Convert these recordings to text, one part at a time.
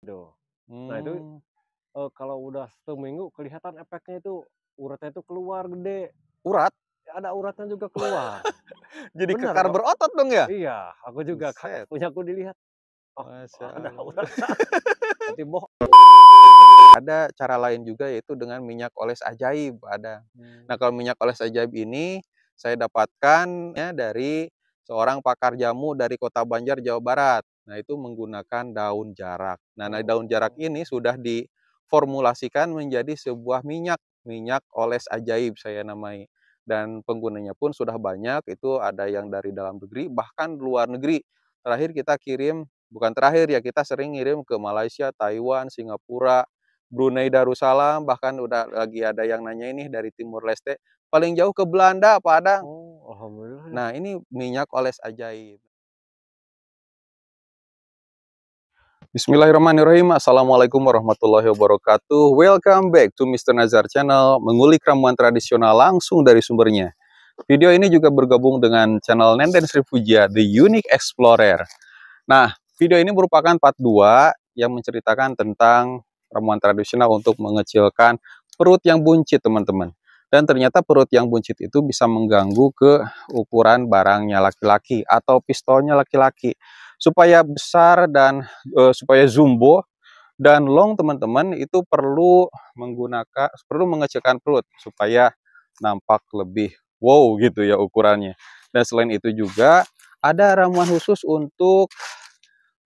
gitu. Nah itu, Mmm. kalau udah seminggu kelihatan efeknya itu, uratnya itu keluar gede, Urat? ada uratnya juga keluar. Jadi Bener kekar kok. berotot dong ya? Iya, aku juga kaget, Buset, punyaku dilihat, oh Masya kok ada Allah. urat, berarti Ada cara lain juga yaitu dengan minyak oles ajaib, ada. Nah, mmm, kalau minyak oles ajaib ini saya dapatkan ya dari seorang pakar jamu dari Kota Banjar, Jawa Barat. Nah, itu menggunakan daun jarak. Nah, daun jarak oh, ini sudah diformulasikan menjadi sebuah minyak, minyak oles ajaib saya namai. Dan penggunanya pun sudah banyak, itu ada yang dari dalam negeri, bahkan luar negeri. Terakhir kita kirim, bukan terakhir ya, kita sering ngirim ke Malaysia, Taiwan, Singapura, Brunei Darussalam, bahkan udah lagi ada yang nanya ini dari Timur Leste, paling jauh ke Belanda, Padang. oh, alhamdulillah deh. Nah, ini minyak oles ajaib. Bismillahirrahmanirrahim. Assalamualaikum warahmatullahi wabarakatuh. Welcome back to Mr. Nazar Channel, mengulik ramuan tradisional langsung dari sumbernya. Video ini juga bergabung dengan channel Nenden Sri Pujia, The Unique Explorer. Nah, video ini merupakan part 2 yang menceritakan tentang ramuan tradisional untuk mengecilkan perut yang buncit, teman-teman. Dan ternyata perut yang buncit itu bisa mengganggu ke ukuran barangnya laki-laki atau pistolnya laki-laki. Supaya besar dan supaya jumbo dan long, teman-teman, itu perlu mengecilkan perut supaya nampak lebih wow gitu ya ukurannya. Dan selain itu juga ada ramuan khusus untuk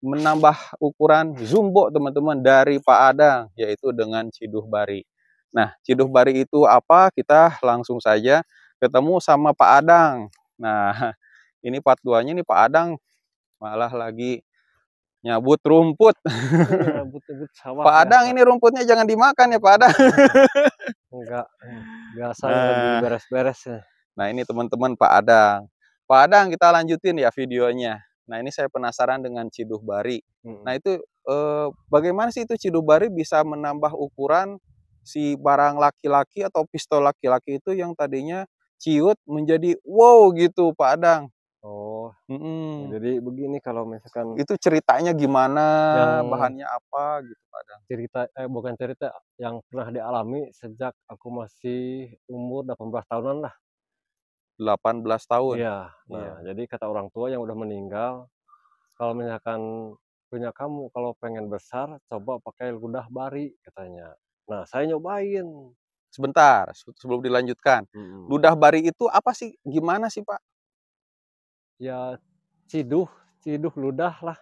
menambah ukuran jumbo, teman-teman, dari Pak Adang, yaitu dengan ciduh bari. Nah, ciduh bari itu apa? Kita langsung saja ketemu sama Pak Adang. Nah, ini part 2-nya nih, Pak Adang malah lagi nyabut rumput. Iya, but sawah Pak Adang, biasa. ini rumputnya jangan dimakan ya, Pak Adang. Enggak, biasa nih lagi Nah, beres-beres ya. nah ini teman-teman Pak Adang. Pak Adang, kita lanjutin ya videonya. Nah, ini saya penasaran dengan ciduh bari. Mhm. Nah, itu bagaimana sih itu ciduh bari bisa menambah ukuran si barang laki-laki atau pistol laki-laki itu yang tadinya ciut menjadi wow gitu, Pak Adang. Oh, Mm-mm. jadi begini kalau misalkan Itu ceritanya gimana, yang bahannya apa gitu, Pak Adang. bukan cerita, yang pernah dialami sejak aku masih umur 18 tahunan lah. 18 tahun. Iya. Nah, Iya. jadi kata orang tua yang udah meninggal, kalau misalkan punya kamu kalau pengen besar, coba pakai ludah bari katanya. Nah, saya nyobain. Sebentar, sebelum dilanjutkan. Mhm. Ludah bari itu apa sih? Gimana sih, Pak? Ya ciduh ciduh ludah lah,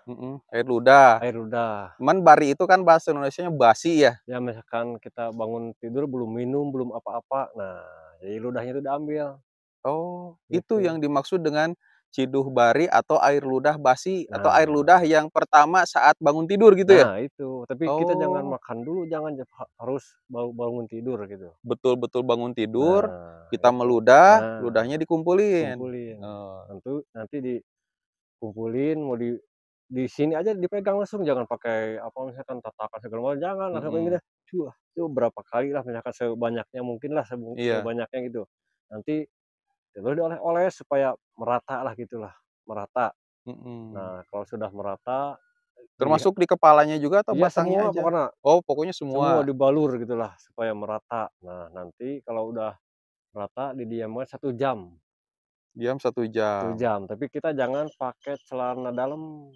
Air ludah. air ludah. Cuman bari itu kan bahasa Indonesianya basi ya? Ya misalkan kita bangun tidur belum minum, belum apa-apa, nah jadi ludahnya itu diambil, Oh, itu gitu. yang dimaksud dengan ciduh bari atau air ludah basi atau air ludah Nah yang pertama saat bangun tidur gitu ya? nah itu, tapi kita jangan Oh, makan dulu, jangan harus bangun tidur gitu. betul-betul bangun tidur, Nah kita itu, meludah, ludahnya nah dikumpulin. kumpulin, Oh, nanti dikumpulin, mau di sini aja dipegang langsung, jangan pakai apa, misalkan tatakan segala macam, jangan langsung kayak gini, mhm, cuah, itu berapa kali lah, misalkan sebanyaknya mungkin lah, iya, sebanyaknya gitu. Nanti terus dioles-oles supaya merata lah gitulah, merata. mhm. Nah, kalau sudah merata, dilihat Termasuk di kepalanya juga atau iya batangnya semua aja? pokoknya, Oh, pokoknya semua semua. dibalur gitulah supaya merata. Nah, nanti kalau udah merata didiamkan 1 jam, Diam 1 jam. tapi kita jangan pakai celana dalam,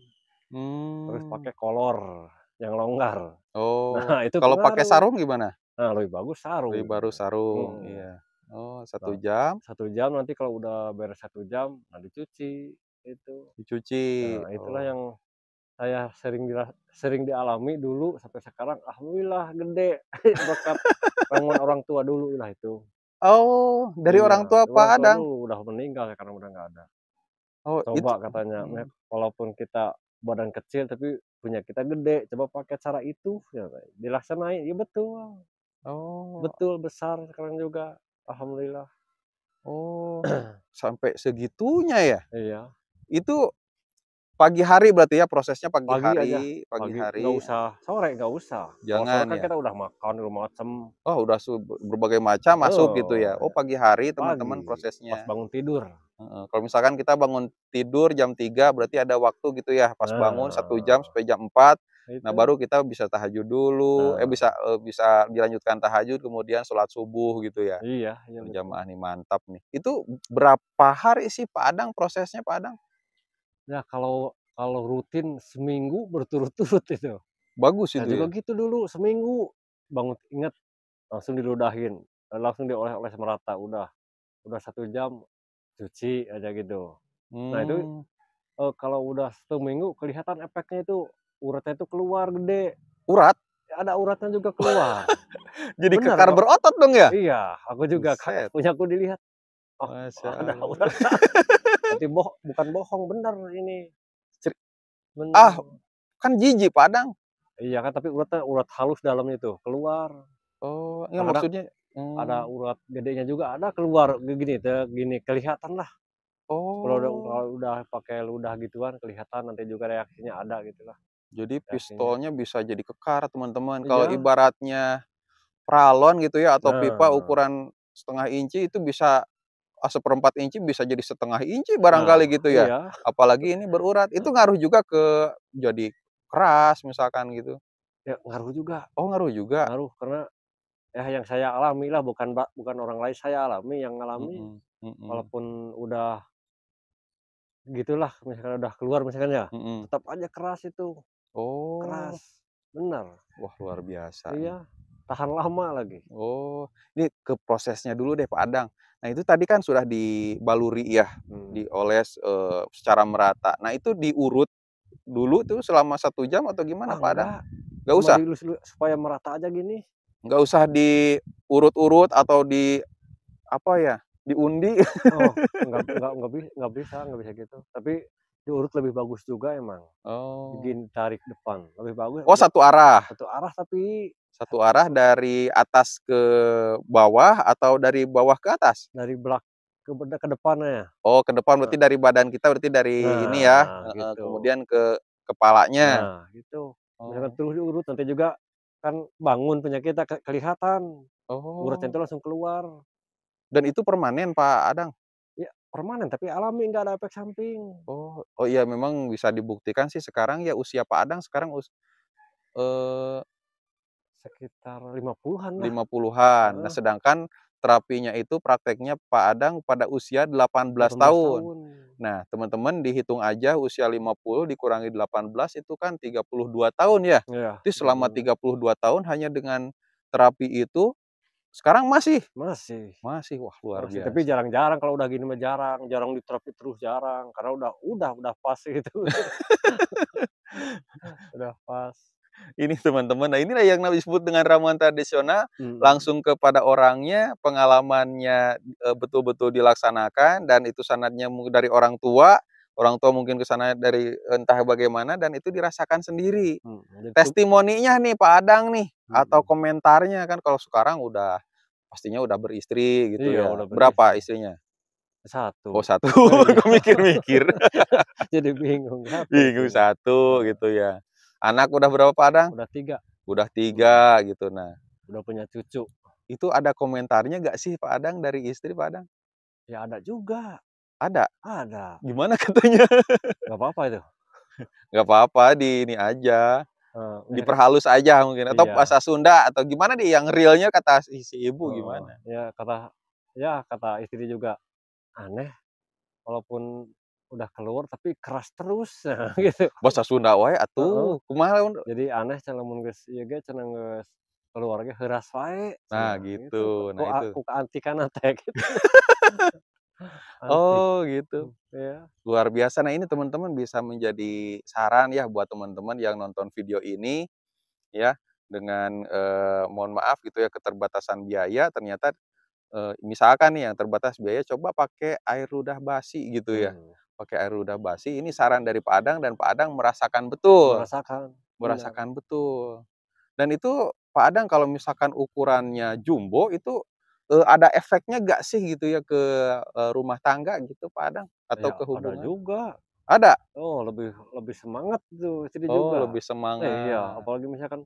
harus Mmm. pakai kolor yang longgar. Oh, Nah, itu kalau pakai pengaruh. sarung gimana? Nah, lebih bagus Lebih sarung. baru sarung, Mhm. iya. Oh, satu Nah, jam 1 jam, nanti kalau udah beres 1 jam, nah dicuci, itu. dicuci. Nah, itulah Oh. yang saya sering dialami dulu sampai sekarang, alhamdulillah gede berkat ramuan orang tua dulu lah itu. Oh, dari Iya, orang tua orang Pak tua Adang? dulu udah meninggal sekarang, udah nggak ada. Oh, Coba itu katanya, mhm, walaupun kita badan kecil tapi punya kita gede, coba pakai cara itu, ya dilaksanain, iya betul, oh betul besar sekarang juga, alhamdulillah. oh, sampai segitunya ya? Iya, Itu pagi hari berarti ya, prosesnya pagi pagi aja, hari pagi pagi, nggak hari, usah sore, nggak usah. Kalau sore jangan kan ya? kita udah makan segala macem. Oh, udah berbagai macam masuk gitu ya? Oh, Ya, pagi hari teman-teman pagi, pas prosesnya? bangun tidur. Heeh, kalau misalkan kita bangun tidur jam 3 berarti ada waktu gitu ya, pas bangun 1 jam Nah, sampai jam 4. Nah, itu. baru kita bisa tahajud dulu, Nah, bisa dilanjutkan tahajud, kemudian sholat subuh gitu ya, iya iya betul. berjamaah nih, mantap nih. Itu berapa hari sih Pak Adang prosesnya Pak Adang? Ya kalau rutin seminggu berturut-turut itu. Bagus Saya itu juga ya? gitu dulu seminggu, bangun inget langsung diludahin, langsung dioles-oles merata, udah 1 jam cuci aja gitu. Nah itu, Mmm, kalau udah seminggu kelihatan efeknya itu, uratnya itu keluar gede, urat? ada uratnya juga keluar. Jadi Bener kekar kok. berotot dong ya? Iya, aku juga Buset, punyaku dilihat, oh Masya ada Allah. urat. Berarti bukan bohong, bener ini, Ceri ah, bener. kan jijik Pak Adang. Iya kan, tapi uratnya urat halus dalamnya itu, keluar. Oh, enggak Kadang-kadang maksudnya ada urat gedenya juga ada keluar gini kelihatan lah. oh, Kalau udah pakai ludah gituan kelihatan nanti juga reaksinya ada gitulah, jadi reaksinya. pistolnya bisa jadi kekar teman-teman. Kalau Iya, ibaratnya pralon gitu ya atau pipa nah ukuran 1/2 inci itu bisa 1/4 inci bisa jadi 1/2 inci nah, barangkali gitu ya. iya, Apalagi ini berurat, itu ngaruh juga ke jadi keras misalkan gitu. ya ngaruh juga, Oh ngaruh juga? ngaruh karena ya yang saya alami lah bukan orang lain, saya alami, yang ngalami Mhm mhm walaupun udah gitulah misalkan udah keluar misalkan ya, mhm. tetap aja keras itu, Oh, keras, bener, wah luar biasa nih. iya, tahan lama lagi. Oh, ini ke prosesnya dulu deh Pak Adang. Nah itu tadi kan sudah dibaluri ya, Mhm. dioles, secara merata. Nah itu diurut dulu tuh selama 1 jam atau gimana Ah, Pak Adang? enggak, Nggak cuma usah? dielus-elus supaya merata aja gini. Nggak usah diurut-urut atau apa ya, diundi? Oh, nggak bisa gitu, tapi diurut lebih bagus juga emang, Oh. bikin tarik depan, lebih bagus Oh satu arah? satu arah tapi Satu arah dari atas ke bawah atau dari bawah ke atas? dari ke depannya. Oh ke depan berarti Heeh. dari badan kita berarti dari ini ya, Nah, heeh, gitu. kemudian ke kepalanya? Gitu. Misalkan Oh. terus diurut nanti juga kan bangun punya kita kelihatan, uratnya Oh, itu langsung keluar. dan itu permanen Pak Adang? Ya permanen tapi alami, nggak ada efek samping. Oh oh iya memang bisa dibuktikan sih sekarang ya usia Pak Adang sekarang eee, Sekitar 50-an lah. 50-an. Nah Heeh, sedangkan terapinya itu prakteknya Pak Adang pada usia 18 18 tahun. tahun. Nah teman-teman dihitung aja usia 50 dikurangi 18 itu kan 32 tahun ya. Iya, Jadi selama 32. 32 tahun hanya dengan terapi itu sekarang masih? Masih. Masih, wah luar Masih, tapi biasa. jarang-jarang kalau udah gini mah jarang, jarang diterapi terus jarang, karena udah pas gitu, udah pas. Ini teman-teman, nah inilah yang disebut dengan ramuan tradisional, Mhm, langsung kepada orangnya, pengalamannya, betul-betul dilaksanakan dan itu sanadnya dari orang tua mungkin ke sana dari entah bagaimana dan itu dirasakan sendiri. jadi tuh Testimoninya nih Pak Adang nih, atau mhm, komentarnya kan kalau sekarang udah pastinya udah beristri gitu iya ya. udah Berapa beristri, istrinya? Oh 1. 1, Oh iya, kok mikir-mikir. jadi bingung, 1 Bingung istrinya, 1 heeh, gitu ya. Anak udah berapa Pak Adang? udah 3, Udah mhm, 3 gitu. Nah, udah punya cucu. itu ada komentarnya nggak sih Pak Adang dari istri Pak Adang? Ya ada juga, Ada? ada, Gimana katanya? nggak apa-apa itu, Nggak apa-apa di ini aja, misalkan diperhalus aja mungkin atau iya, bahasa Sunda atau gimana nih yang realnya kata si ibu heeh, gimana? kata istri juga, "Aneh walaupun udah keluar tapi keras terus," nah gitu. Bahasa Sunda wae Heeh, atuh, kumaha lamun jadi aneh cenah lamun geus ieu ge cenah geus keluar ge heuras wae nah cenah gitu, gitu, nah itu. ku kaantikanna teh gitu, antik, Oh gitu, iya, luar biasa. Nah ini teman-teman bisa menjadi saran ya buat teman-teman yang nonton video ini ya, dengan, mohon maaf gitu ya keterbatasan biaya ternyata misalkan nih yang terbatas biaya coba pakai air ludah basi gitu ya, mmm, pakai air ludah basi ini saran dari Pak Adang dan Pak Adang merasakan betul, merasakan, bener, merasakan betul. Dan itu Pak Adang kalau misalkan ukurannya jumbo itu, ada efeknya nggak sih gitu ya ke, rumah tangga gitu Pak Adang? Atau ya ke ada hubungan? juga, Ada? oh lebih lebih semangat tuh istri Oh juga. lebih Iya, semangat. apalagi misalkan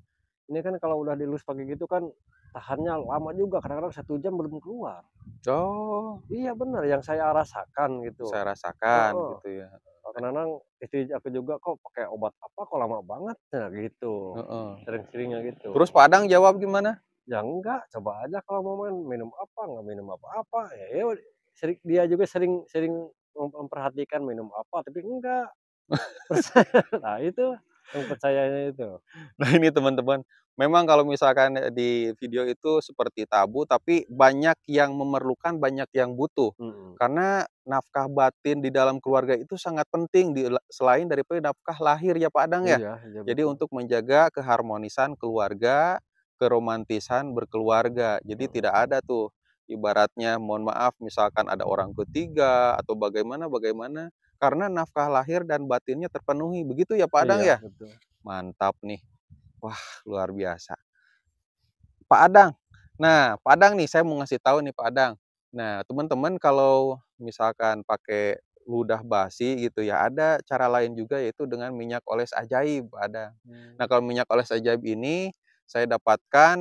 ini kan kalau udah dielus pakai gitu kan tahannya lama juga, kadang-kadang 1 jam belum keluar. Oh, Iya bener yang saya rasakan gitu. saya rasakan Heeh, gitu ya. kadang-kadang istri aku juga, "Kok pakai obat apa kok lama banget?" Nah gitu, Heeh. sering-seringnya gitu. Terus Pak Adang jawab gimana? "Ya enggak, coba aja kalau mau main, minum apa, nggak minum apa-apa." Ya sering dia juga sering sering memperhatikan minum apa, tapi enggak. Percaya nah itu yang percayanya itu. Nah ini teman-teman, memang kalau misalkan di video itu seperti tabu, tapi banyak yang memerlukan, banyak yang butuh. Mhm. Karena nafkah batin di dalam keluarga itu sangat penting selain daripada nafkah lahir ya Pak Adang ya. Iya iya Jadi betul. untuk menjaga keharmonisan keluarga, keromantisan berkeluarga. Jadi Mhm. tidak ada tuh ibaratnya mohon maaf misalkan ada orang ketiga atau bagaimana karena nafkah lahir dan batinnya terpenuhi. Begitu ya Pak Adang Iya ya? betul. Mantap nih. Wah, luar biasa. Pak Adang. Nah, Pak Adang nih, saya mau ngasih tahu nih Pak Adang. Nah, teman-teman kalau misalkan pakai ludah basi gitu ya, ada cara lain juga yaitu dengan minyak oles ajaib, Pak Adang. Nah, Mmm. kalau minyak oles ajaib ini saya dapatkan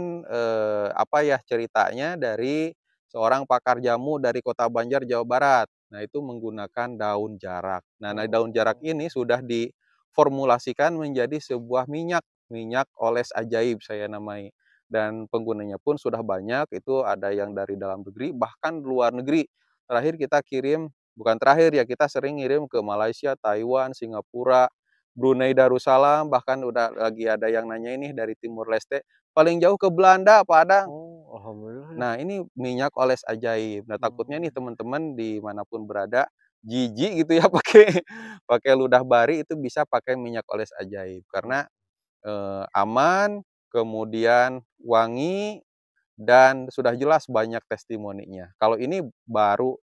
apa ya ceritanya dari seorang pakar jamu dari Kota Banjar, Jawa Barat. Nah, itu menggunakan daun jarak. Nah, daun jarak Oh. ini sudah diformulasikan menjadi sebuah minyak, minyak oles ajaib saya namai. Dan penggunanya pun sudah banyak, itu ada yang dari dalam negeri, bahkan luar negeri. Terakhir kita kirim, bukan terakhir ya, kita sering ngirim ke Malaysia, Taiwan, Singapura, Brunei Darussalam, bahkan udah lagi ada yang nanya ini dari Timur Leste, paling jauh ke Belanda, Pak Adang. Oh, alhamdulillah ya. Nah, ini minyak oles ajaib. Nah, takutnya nih Mmm. teman-teman dimanapun berada, jijik gitu ya pakai pakai ludah bari itu bisa pakai minyak oles ajaib. Mhm. Karena aman, kemudian wangi, dan sudah jelas banyak testimoninya. Kalau ini baru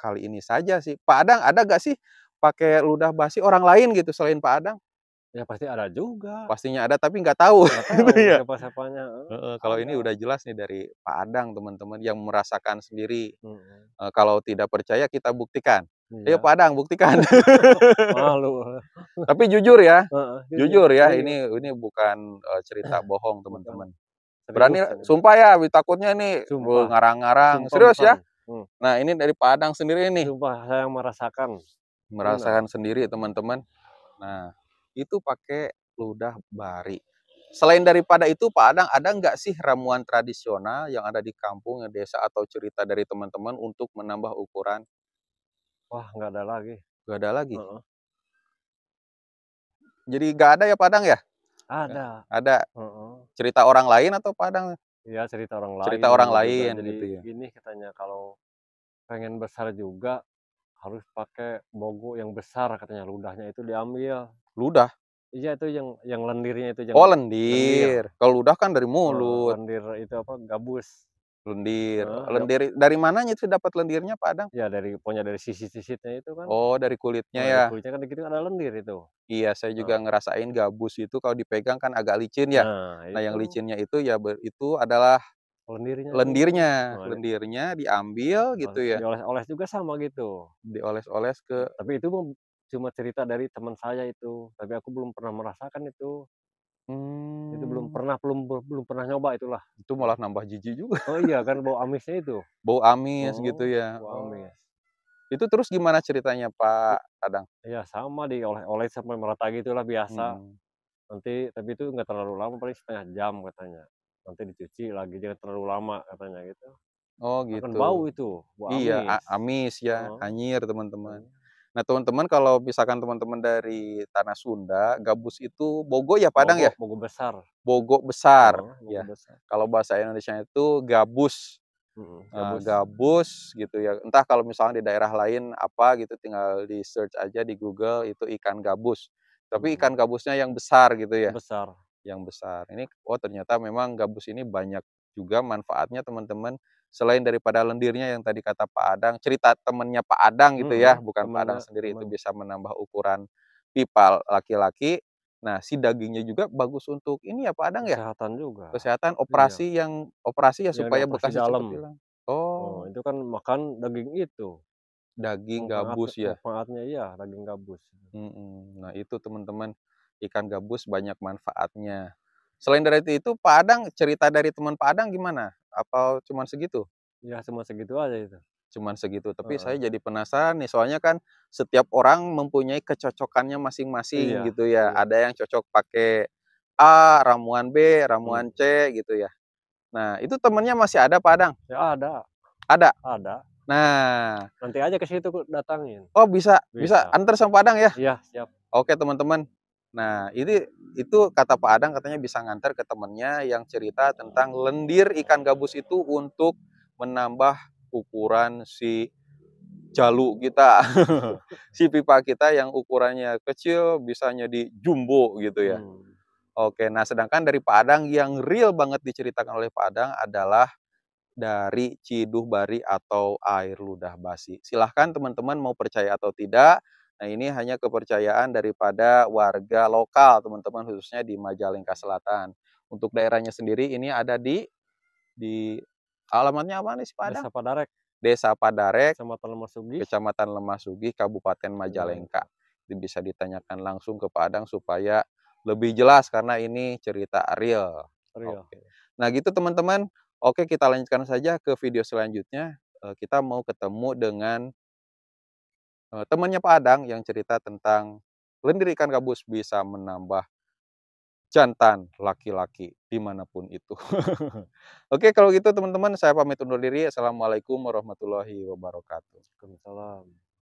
kali ini saja sih. Pak Adang ada nggak sih pakai ludah basi orang lain gitu selain Pak Adang? Ya pasti ada juga, Pastinya ada tapi nggak tahu nggak gitu tahu ya? siapa-siapanya, heeh, Heeh, kalau ini ada. udah jelas nih dari Pak Adang teman-teman yang merasakan sendiri. Mhm. Kalau tidak percaya kita buktikan. Ayo Iya. Pak Adang buktikan. Malu. Tapi Heeh, jujur, jujur ya serius. ini bukan, cerita bohong Bukan, teman-teman. serius Berani ini. sumpah ya, takutnya nih Sumpah ngarang-ngarang. sumpah Serius ya? beneran. Hmm. Nah, ini dari Pak Adang sendiri nih, Sumpah saya merasakan, benar. merasakan sendiri teman-teman. Nah, itu pakai ludah bari. Selain daripada itu, Pak Adang ada nggak sih ramuan tradisional yang ada di kampung, ya desa, atau cerita dari teman-teman untuk menambah ukuran? Wah, nggak ada lagi. Nggak ada lagi. Heeh. Jadi nggak ada ya Pak Adang ya? Nggak Ada. ada. Heeh. Cerita orang lain atau Pak Adang? Iya cerita orang lain Cerita orang dulu juga. lain Jadi gitu ya? gini katanya, kalau pengen besar juga harus pakai bogo yang besar katanya, ludahnya itu diambil. Ludah? Iya itu yang lendirnya itu, yang Oh lendir, lendir. Kalau ludah kan dari mulut. lendir itu apa, gabus. Lendir. Heeh, ya Lendir dari mananya itu dapat lendirnya Pak Adang? ya dari pokoknya dari sisi-sisitnya itu kan, Oh, dari kulitnya di ya? kulitnya kan dikit ada lendir itu. Iya, saya juga Heeh. ngerasain gabus itu kalau dipegang kan agak licin ya. Nah Nah, yang itu licinnya itu ya itu adalah lendirnya itu. lendirnya. Nah itu, Lendirnya diambil gitu ya, dioles-oles juga sama gitu. dioles-oles ke Tapi itu mah cuma cerita dari teman saya itu, tapi aku belum pernah merasakan itu. Itu belum mmm, pernah belum pernah nyoba itulah. itu malah nambah jijik juga. Oh iya kan bau amisnya itu. Bau amis Heeh, gitu ya. bau Oh, amis. itu terus gimana ceritanya I Pak Adang? iya sama dioles-oles sampai merata gitulah biasa. Mhm. Nanti tapi itu nggak terlalu lama, paling 1/2 jam katanya. Nanti dicuci lagi, jangan terlalu lama katanya gitu. Oh Akan gitu. bau itu, bau Iya, amis. amis ya, Heeh, anyir teman-teman. mhm. Nah teman-teman kalau misalkan teman-teman dari tanah Sunda, gabus itu bogo ya Padang Bogo ya? bogo besar. Bogo besar Heeh, bogo ya. besar. Kalau bahasa Indonesianya itu gabus, Mhm, gabus. gabus gitu ya. Entah kalau misalnya di daerah lain apa gitu tinggal di-search aja di Google itu ikan gabus. Tapi Mhm, ikan gabusnya yang besar gitu ya, besar. yang besar. Ini oh ternyata memang gabus ini banyak juga manfaatnya teman-teman. Selain daripada lendirnya yang tadi kata Pak Adang, cerita temennya Pak Adang gitu ya, Mhm, bukan Pak temennya Adang sendiri itu temen bisa menambah ukuran pipa laki-laki. Nah, si dagingnya juga bagus untuk ini ya Pak Adang ya? kesehatan juga. Kesehatan, Iya, operasi ya yang supaya dioperasi bekasnya cepet dalam. hilang. Oh, Oh, itu kan makan daging itu, daging gabus ya? manfaatnya iya daging gabus. Mhm. Nah itu teman-teman, ikan gabus banyak manfaatnya. Selain dari itu, Pak Adang, cerita dari teman Pak Adang gimana? Apa cuman segitu? Ya cuma segitu aja itu. Cuman segitu, tapi saya Heeh. jadi penasaran nih, soalnya kan setiap orang mempunyai kecocokannya masing-masing Iya gitu ya. iya. Ada yang cocok pakai A, ramuan B, Mhm. ramuan C gitu ya. Nah, itu temennya masih ada Pak Adang? Ya ada Ada? ada. Nah, Nanti aja ke situ datangin. oh bisa bisa Bisa. antar sama Pak Adang ya? Iya siap. Oke teman-teman. Nah, itu kata Pak Adang katanya bisa ngantar ke temennya yang cerita tentang lendir ikan gabus itu untuk menambah ukuran si jalu kita, si pipa kita yang ukurannya kecil bisa jadi jumbo gitu ya. Mhm. Oke, nah sedangkan dari Pak Adang yang real banget diceritakan oleh Pak Adang adalah dari Ciduh Bari atau air ludah basi. Silahkan teman-teman mau percaya atau tidak. Nah ini hanya kepercayaan daripada warga lokal teman-teman, khususnya di Majalengka Selatan. Untuk daerahnya sendiri ini ada di alamatnya apa nih si Padang? Desa Padarek, Desa Padarek, Kecamatan Lemah Kecamatan Lemah Sugih, Kabupaten Majalengka. Majalengka. Itu bisa ditanyakan langsung ke Padang supaya lebih jelas karena ini cerita real. Riau. Oke. Nah gitu teman-teman. Oke, kita lanjutkan saja ke video selanjutnya. Kita mau ketemu dengan temannya Pak Adang yang cerita tentang lendir ikan gabus bisa menambah jantan laki-laki dimanapun itu. Oke, kalau gitu teman-teman saya pamit undur diri. Assalamualaikum warahmatullahi wabarakatuh. Waalaikumsalam.